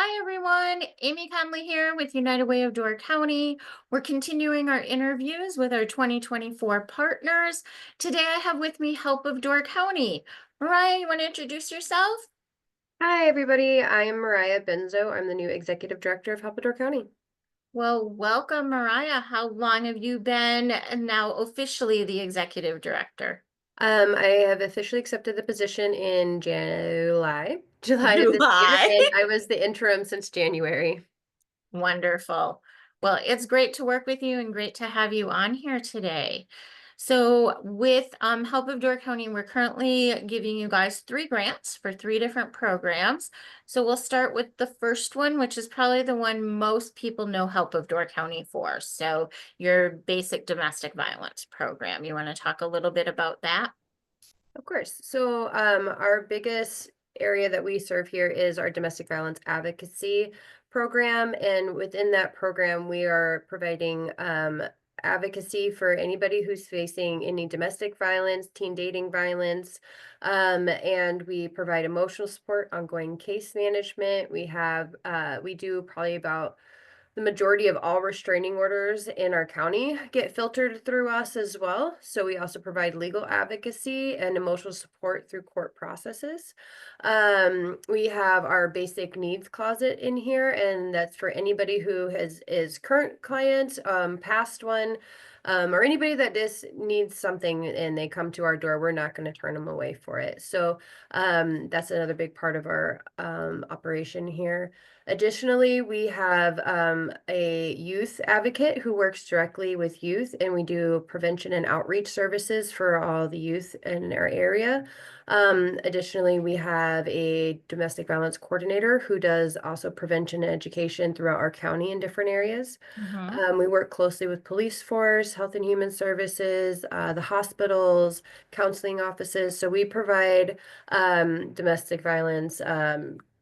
Hi, everyone. Amy Conley here with United Way of Door County. We're continuing our interviews with our 2024 partners. Today, I have with me Help of Door County. Mariah, you want to introduce yourself? Hi, everybody. I am Mariah Benzo. I'm the new Executive Director of Help County. Well, welcome, Mariah. How long have you been now officially the executive director? I have officially accepted the position in July of this year, July. and I was the interim since January. Wonderful. Well, it's great to work with you and great to have you on here today. So with Help of Door County, we're currently giving you guys 3 grants for 3 different programs. So we'll start with the first one, which is probably the one most people know Help of Door County for. So your basic domestic violence program. You want to talk a little bit about that? Of course. So, our biggest area that we serve here is our domestic violence advocacy program. And within that program, we are providing advocacy for anybody who's facing any domestic violence, teen dating violence. And we provide emotional support, ongoing case management. We do probably about the majority of all restraining orders in our county get filtered through us as well. So we also provide legal advocacy and emotional support through court processes. We have our basic needs closet in here, and that's for anybody who is current client, past one, or anybody that just needs something and they come to our door. We're not going to turn them away for it. So that's another big part of our operation here. Additionally, we have a youth advocate who works directly with youth, and we do prevention and outreach services for all the youth in our area. Additionally, we have a domestic violence coordinator who does also prevention and education throughout our county in different areas. Mhm. We work closely with police force, health and human services, the hospitals, counseling offices. So we provide domestic violence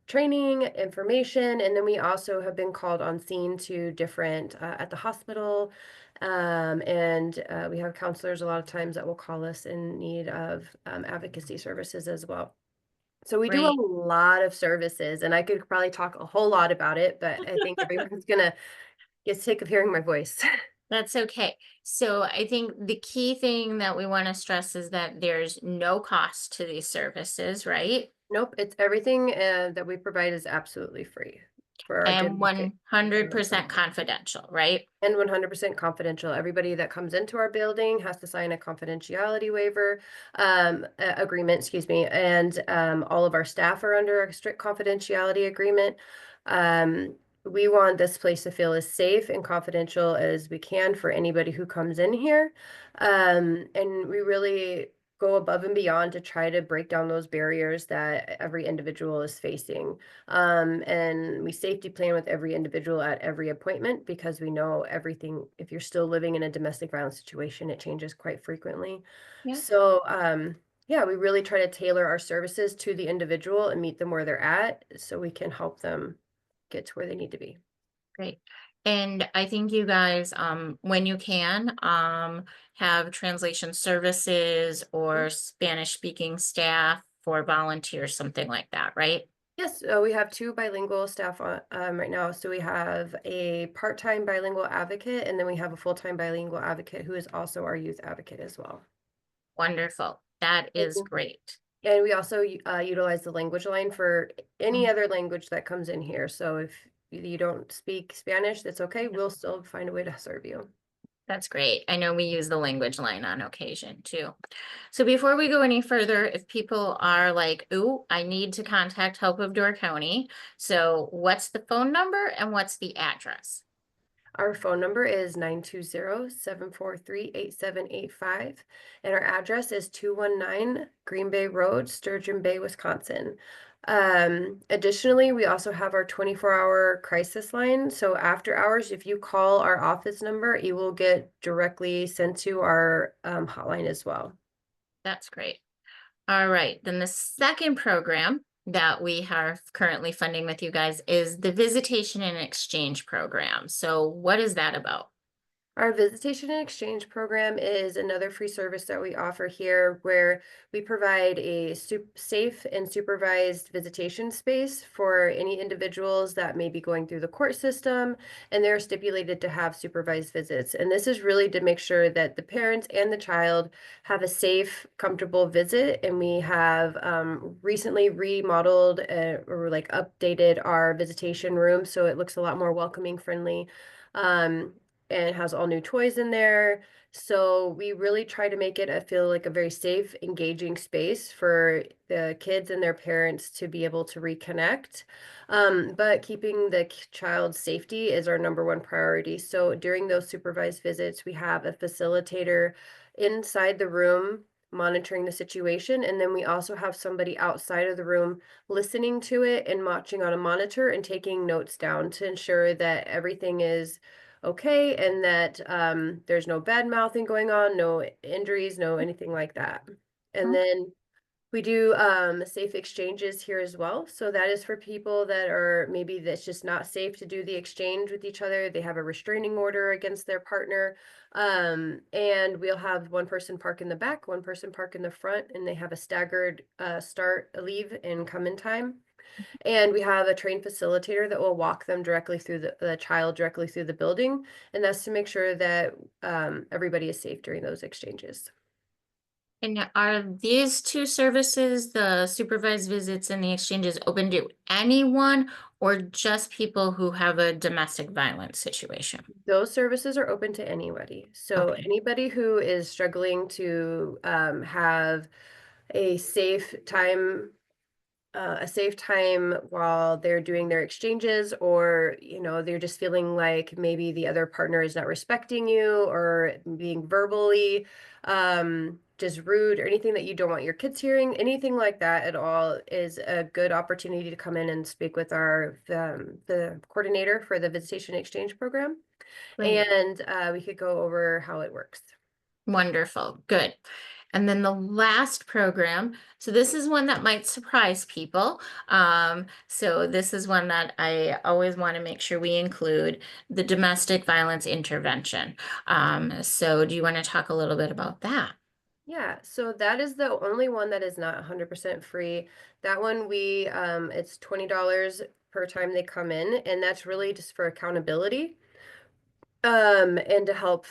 training, information, and then we also have been called on scene to different at the hospital. And we have counselors a lot of times that will call us in need of advocacy services as well. So we do a Great. lot of services, and I could probably talk a whole lot about it, but I think everyone's gonna get sick of hearing my voice. That's okay. So I think the key thing that we want to stress is that there's no cost to these services, right? Nope, it's everything that we provide is absolutely free for our And domestic 100% confidential, right? and 100% confidential. Everybody that comes into our building has to sign a confidentiality waiver agreement, excuse me, and all of our staff are under a strict confidentiality agreement. Um, we want this place to feel as safe and confidential as we can for anybody who comes in here. And we really go above and beyond to try to break down those barriers that every individual is facing. And we safety plan with every individual at every appointment because we know everything. If you're still living in a domestic violence situation, it changes quite frequently. Yeah. So, yeah, we really try to tailor our services to the individual and meet them where they're at so we can help them get to where they need to be. Great. And I think you guys, when you can, have translation services or Spanish speaking staff for volunteers, something like that, right? Yes, we have two bilingual staff on, right now. So we have a part-time bilingual advocate, and then we have a full-time bilingual advocate who is also our youth advocate as well. Wonderful. That is Mhm. great. And we also utilize the language line for any Mm, other language that comes in here. So if you don't speak Spanish, that's okay. yeah, We'll still find a way to serve you. that's great. I know we use the language line on occasion too. So before we go any further, if people are like, ooh, I need to contact Help of Door County. So what's the phone number and what's the address? Our phone number is 920-743-8785, and our address is 219 Green Bay Road, Sturgeon Bay, Wisconsin. Additionally, we also have our 24-hour crisis line. So after hours, if you call our office number, you will get directly sent to our hotline as well. That's great. All right, then the second program that we are currently funding with you guys is the Visitation and Exchange Program. So what is that about? Our visitation and exchange program is another free service that we offer here where we provide a safe and supervised visitation space for any individuals that may be going through the court system, and they're stipulated to have supervised visits. And this is really to make sure that the parents and the child have a safe, comfortable visit. And we have recently remodeled or like updated our visitation room so it looks a lot more welcoming, friendly. Um, and has all new toys in there. So we really try to make it feel like a very safe, engaging space for the kids and their parents to be able to reconnect. But keeping the child's safety is our number one priority. So during those supervised visits, we have a facilitator inside the room monitoring the situation. And then we also have somebody outside of the room listening to it and watching on a monitor and taking notes down to ensure that everything is okay and that there's no bad mouthing going on, no injuries, no anything like that. And then we do safe exchanges here as well. So that is for people that are maybe that's just not safe to do the exchange with each other. They have a restraining order against their partner. And we'll have one person park in the back, one person park in the front, and they have a staggered start, leave, and come in time. And we have a trained facilitator that will walk them directly through the child directly through the building. And that's to make sure that everybody is safe during those exchanges. And are these two services, the supervised visits and the exchanges, open to anyone or just people who have a domestic violence situation? Those services are open to anybody. So Okay. anybody who is struggling to have a safe time while they're doing their exchanges, or they're just feeling like maybe the other partner is not respecting you or being verbally just rude or anything that you don't want your kids hearing, anything like that at all is a good opportunity to come in and speak with our the coordinator for the visitation exchange program, Great. and we could go over how it works. Wonderful. Good. And then the last program, so this is one that might surprise people. So this is one that I always want to make sure we include, the domestic violence intervention. So do you want to talk a little bit about that? Yeah, so that is the only one that is not 100% free. That one it's $20 per time they come in, and that's really just for accountability. And to help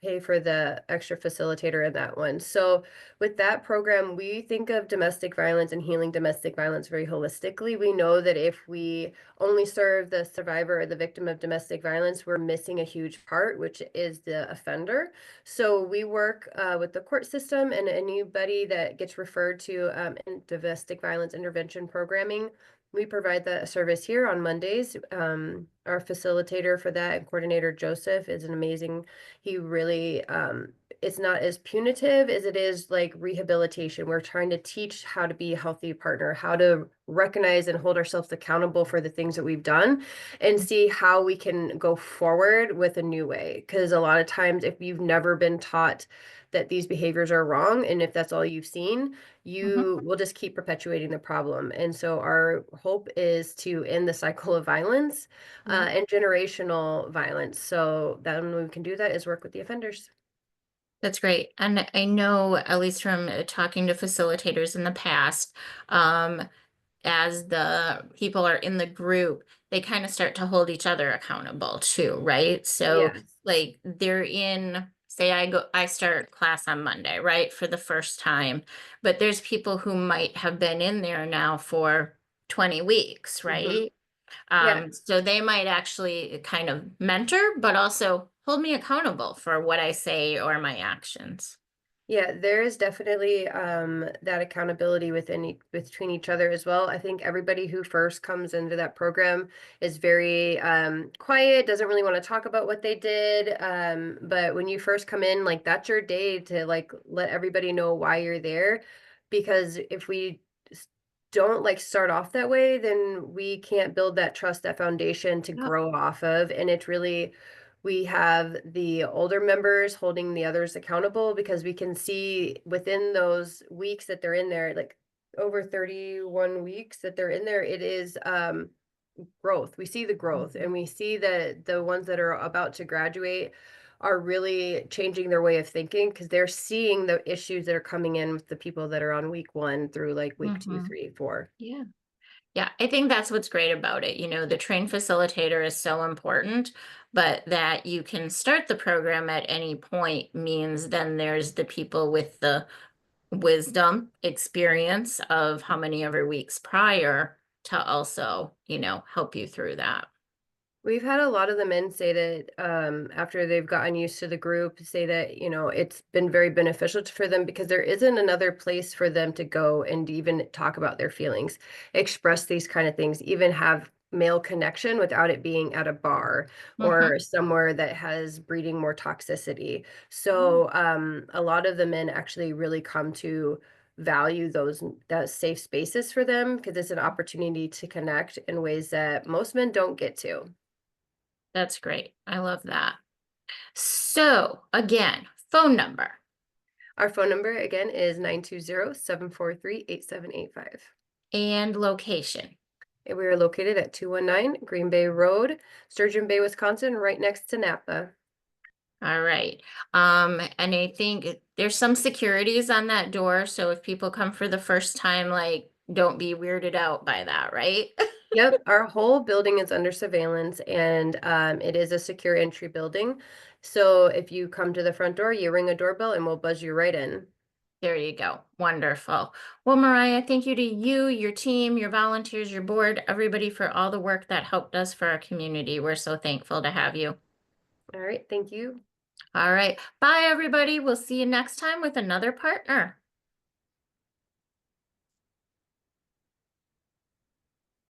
pay for the extra facilitator in that one. So with that program, we think of domestic violence and healing domestic violence very holistically. We know that if we only serve the survivor or the victim of domestic violence, we're missing a huge part, which is the offender. So we work with the court system and anybody that gets referred to in domestic violence intervention programming. We provide that service here on Mondays. Our facilitator for that and coordinator Joseph is an amazing. He really it's not as punitive as it is like rehabilitation. We're trying to teach how to be a healthy partner, how to recognize and hold ourselves accountable for the things that we've done and see how we can go forward with a new way. Because a lot of times if you've never been taught that these behaviors are wrong, and if that's all you've seen, Mhm. you will just keep perpetuating the problem. And so our hope is to end the cycle of violence Mhm. and generational violence. So then we can do that is work with the offenders. That's great. And I know, at least from talking to facilitators in the past, as the people are in the group, they kind of start to hold each other accountable too, right? So Yes. like they're in, say I start class on Monday, right? For the first time, but there's people who might have been in there now for 20 weeks, Hmm. right? Yeah. So they might actually kind of mentor, but also hold me accountable for what I say or my actions. Yeah, there is definitely that accountability between each other as well. I think everybody who first comes into that program is very quiet, doesn't really want to talk about what they did. But when you first come in, like that's your day to like let everybody know why you're there. Because if we don't like start off that way, then we can't build that trust, that foundation to Yep. grow off of. And it's really, we have the older members holding the others accountable because we can see within those weeks that they're in there, like over 31 weeks that they're in there, it is growth. We see the growth and we see that the ones that are about to graduate are really changing their way of thinking because they're seeing the issues that are coming in with the people that are on week 1 through like week 2, Mhm. 3, 4. Yeah. Yeah, I think that's what's great about it. The trained facilitator is so important, but that you can start the program at any point means then there's the people with the wisdom, experience of how many ever weeks prior to also, help you through that. We've had a lot of the men say that after they've gotten used to the group, say that, it's been very beneficial for them because there isn't another place for them to go and even talk about their feelings, express these kind of things, even have male connection without it being at a bar Mhm. or somewhere that has breeding more toxicity. Yeah, So a lot of the men actually really come to value that safe spaces for them because it's an opportunity to connect in ways that most men don't get to. that's great. I love that. So, again, phone number Our phone number again is 920-743-8785. and location. And we are located at 219 Green Bay Road, Sturgeon Bay, Wisconsin, right next to Napa. All right. And I think there's some securities on that door, so if people come for the first time, like, don't be weirded out by that, right? Yep, our whole building is under surveillance and it is a secure entry building. So if you come to the front door, you ring a doorbell and we'll buzz you right in. There you go. Wonderful. Well, Mariah, thank you to you, your team, your volunteers, your board, everybody for all the work that helped us for our community. We're so thankful to have you. All right, thank you. All right. Bye, everybody. We'll see you next time with another partner.